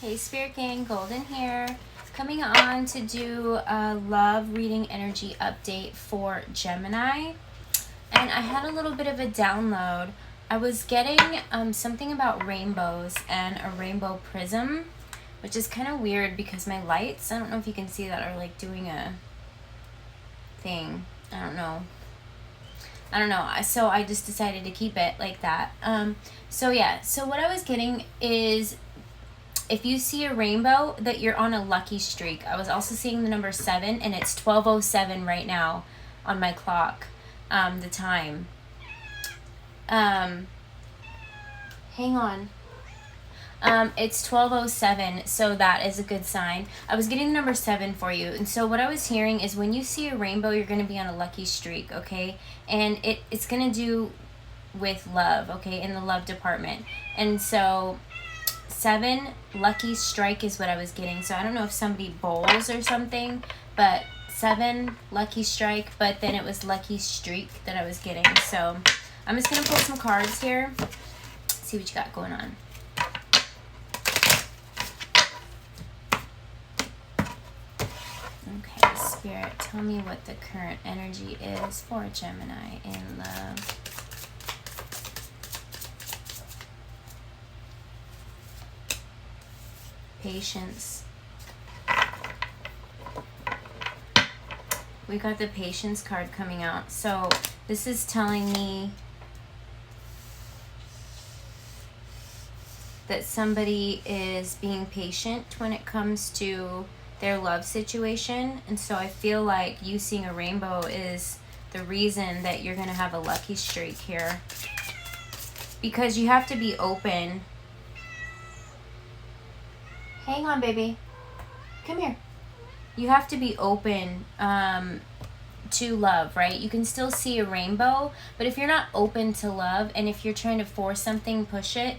Hey Spirit Gang, Golden here, coming on to do a love reading energy update for Gemini. And I had a little bit of a download. I was getting something about rainbows and a rainbow prism, which is kind of weird because my lights, I don't know if you can see that, are like doing a thing. I don't know. So I just decided to keep it like that. So what I was getting is, if you see a rainbow, that you're on a lucky streak. I was also seeing the number 7, and it's 12:07 right now on my clock, the time. Hang on. It's 12:07, so that is a good sign. I was getting the number 7 for you, and so what I was hearing is when you see a rainbow, you're going to be on a lucky streak, okay? And it's going to do with love, okay, in the love department. And so 7 lucky strike is what I was getting. So I don't know if somebody bowls or something, but 7 lucky strike, but then it was lucky streak that I was getting. So I'm just going to pull some cards here, see what you got going on. Okay, Spirit, tell me what the current energy is for Gemini in love. Patience. We got the patience card coming out. So this is telling me that somebody is being patient when it comes to their love situation. And so I feel like you seeing a rainbow is the reason that you're going to have a lucky streak here. Because you have to be open. Hang on, baby. Come here. You have to be open to love, right? You can still see a rainbow, but if you're not open to love, and if you're trying to force something, push it,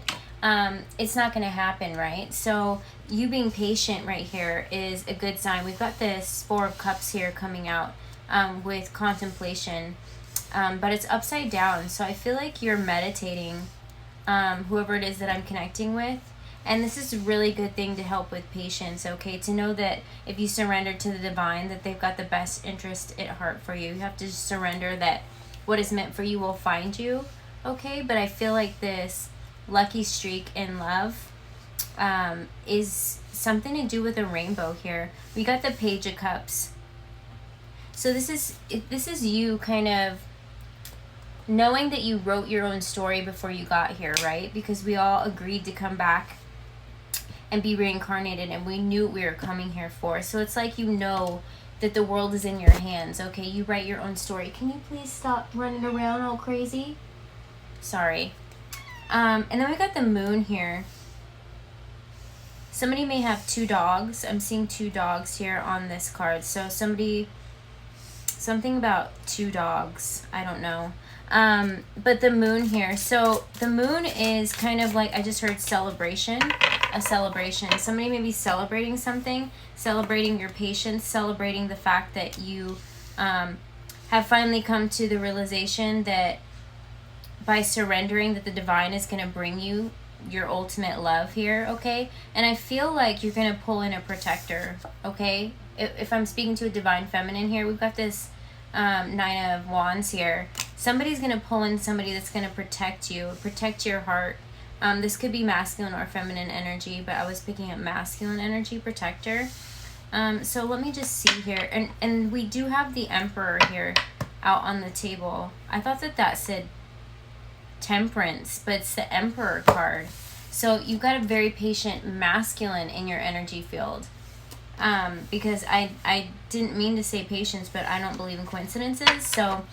it's not going to happen, right? So you being patient right here is a good sign. We've got this 4 of Cups here coming out with contemplation, but it's upside down. So I feel like you're meditating, whoever it is that I'm connecting with. And this is a really good thing to help with patience, okay? To know that if you surrender to the divine, that they've got the best interest at heart for you. You have to just surrender that what is meant for you will find you, okay? But I feel like this lucky streak in love is something to do with a rainbow here. We got the Page of Cups. So this is you kind of knowing that you wrote your own story before you got here, right? Because we all agreed to come back and be reincarnated, and we knew what we were coming here for. So it's like you know that the world is in your hands, okay? You write your own story. Can you please stop running around all crazy? Sorry. And then we got the Moon here. Somebody may have 2 dogs. I'm seeing 2 dogs here on this card. So something about 2 dogs. I don't know. But the Moon here. So the Moon is kind of like, I just heard celebration. A celebration. Somebody may be celebrating something, celebrating your patience, celebrating the fact that you have finally come to the realization that by surrendering that the divine is going to bring you your ultimate love here, okay? And I feel like you're going to pull in a protector, okay? If I'm speaking to a divine feminine here, we've got this 9 of Wands here. Somebody's going to pull in somebody that's going to protect you, protect your heart. This could be masculine or feminine energy, but I was picking up masculine energy, protector. So let me just see here. And we do have the Emperor here out on the table. I thought that said Temperance, but it's the Emperor card. So you've got a very patient masculine in your energy field. Because I didn't mean to say patience, but I don't believe in coincidences. So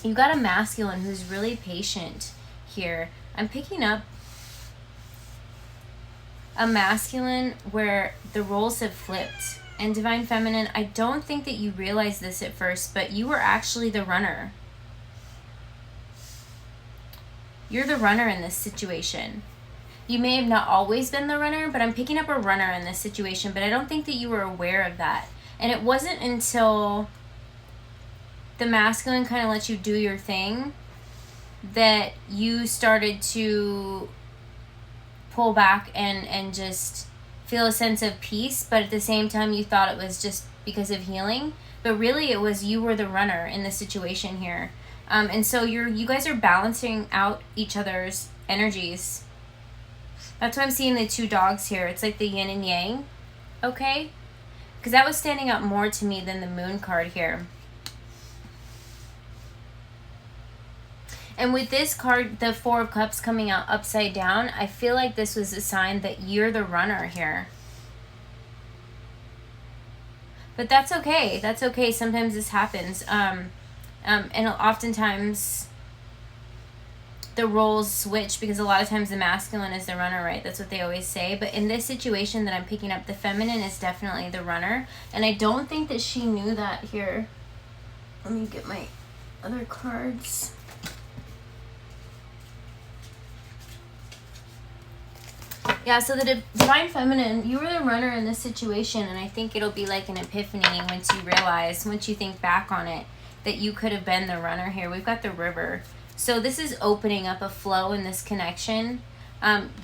you've got a masculine who's really patient here. I'm picking up a masculine where the roles have flipped. And divine feminine, I don't think that you realized this at first, but you were actually the runner. You're the runner in this situation. You may have not always been the runner, but I'm picking up a runner in this situation, but I don't think that you were aware of that. And it wasn't until the masculine kind of let you do your thing that you started to pull back and just feel a sense of peace, but at the same time you thought it was just because of healing, but really it was you were the runner in this situation here. And so you guys are balancing out each other's energies. That's why I'm seeing the two dogs here. It's like the yin and yang, okay? Because that was standing out more to me than the moon card here. And with this card, the Four of Cups coming out upside down, I feel like this was a sign that you're the runner here. But that's okay. That's okay. Sometimes this happens. And oftentimes the roles switch, because a lot of times the masculine is the runner, right? That's what they always say. But in this situation that I'm picking up, the feminine is definitely the runner. And I don't think that she knew that here. Let me get my other cards. Yeah, so the Divine Feminine, you were the runner in this situation, and I think it'll be like an epiphany once you realize, once you think back on it, that you could have been the runner here. We've got the River. So this is opening up a flow in this connection.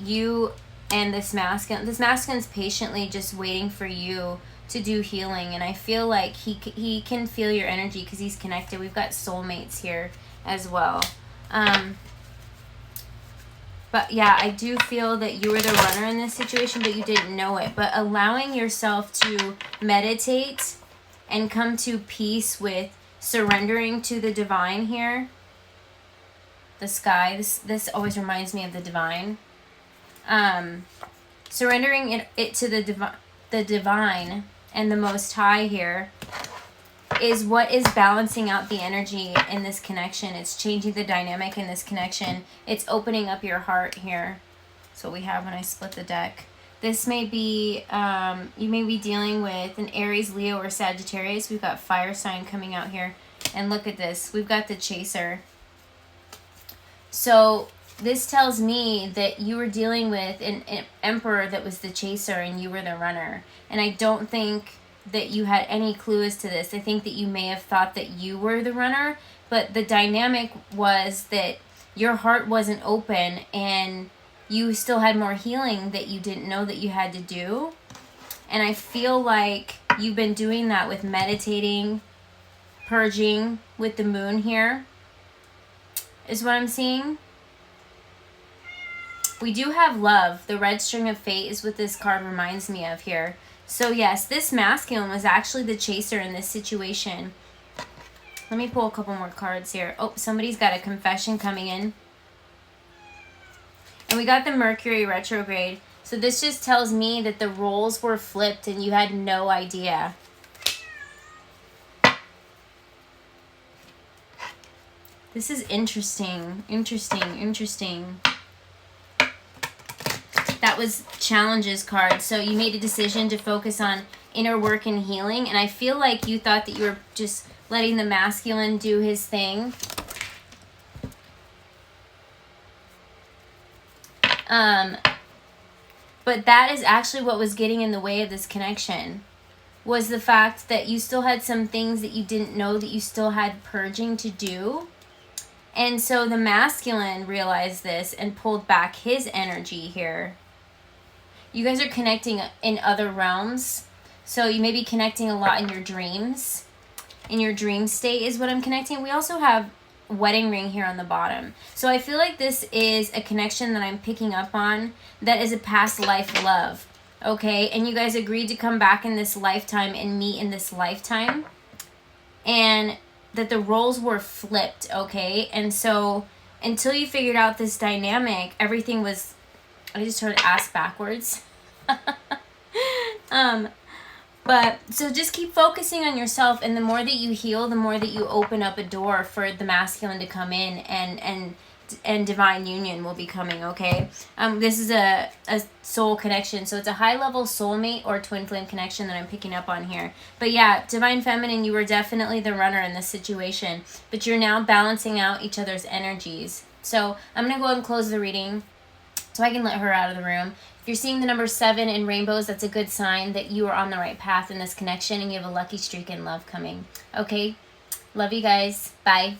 You and this masculine's patiently just waiting for you to do healing, and I feel like he can feel your energy because he's connected. We've got soulmates here as well. But yeah, I do feel that you were the runner in this situation, but you didn't know it. But allowing yourself to meditate and come to peace with surrendering to the divine here. The sky, this always reminds me of the divine. Surrendering it to the divine and the Most High here is what is balancing out the energy in this connection. It's changing the dynamic in this connection. It's opening up your heart here. That's what we have when I split the deck. This may be, you may be dealing with an Aries, Leo, or Sagittarius. We've got fire sign coming out here. And look at this. We've got the Chaser. So this tells me that you were dealing with an Emperor that was the Chaser and you were the runner. And I don't think that you had any clue as to this. I think that you may have thought that you were the runner, but the dynamic was that your heart wasn't open and you still had more healing that you didn't know that you had to do. And I feel like you've been doing that with meditating, purging with the moon here, is what I'm seeing. We do have love. The red string of fate is what this card reminds me of here. So yes, this masculine was actually the Chaser in this situation. Let me pull a couple more cards here. Oh, somebody's got a confession coming in. And we got the Mercury retrograde. So this just tells me that the roles were flipped and you had no idea. This is interesting. Interesting. That was Challenges card. So you made a decision to focus on inner work and healing. And I feel like you thought that you were just letting the masculine do his thing. But that is actually what was getting in the way of this connection. Was the fact that you still had some things that you didn't know that you still had purging to do. And so the masculine realized this and pulled back his energy here. You guys are connecting in other realms. So you may be connecting a lot in your dreams. In your dream state is what I'm connecting. We also have wedding ring here on the bottom. So I feel like this is a connection that I'm picking up on that is a past life love. Okay? And you guys agreed to come back in this lifetime and meet in this lifetime. And that the roles were flipped, okay? And so until you figured out this dynamic, everything was, I just heard ass backwards. But so just keep focusing on yourself, and the more that you heal, the more that you open up a door for the masculine to come in, and divine union will be coming, okay? This is a soul connection, so it's a high-level soulmate or twin flame connection that I'm picking up on here. But yeah, Divine Feminine, you were definitely the runner in this situation, but you're now balancing out each other's energies. So I'm going to go ahead and close the reading so I can let her out of the room. If you're seeing the number 7 in rainbows, that's a good sign that you are on the right path in this connection and you have a lucky streak in love coming. Okay? Love you guys. Bye.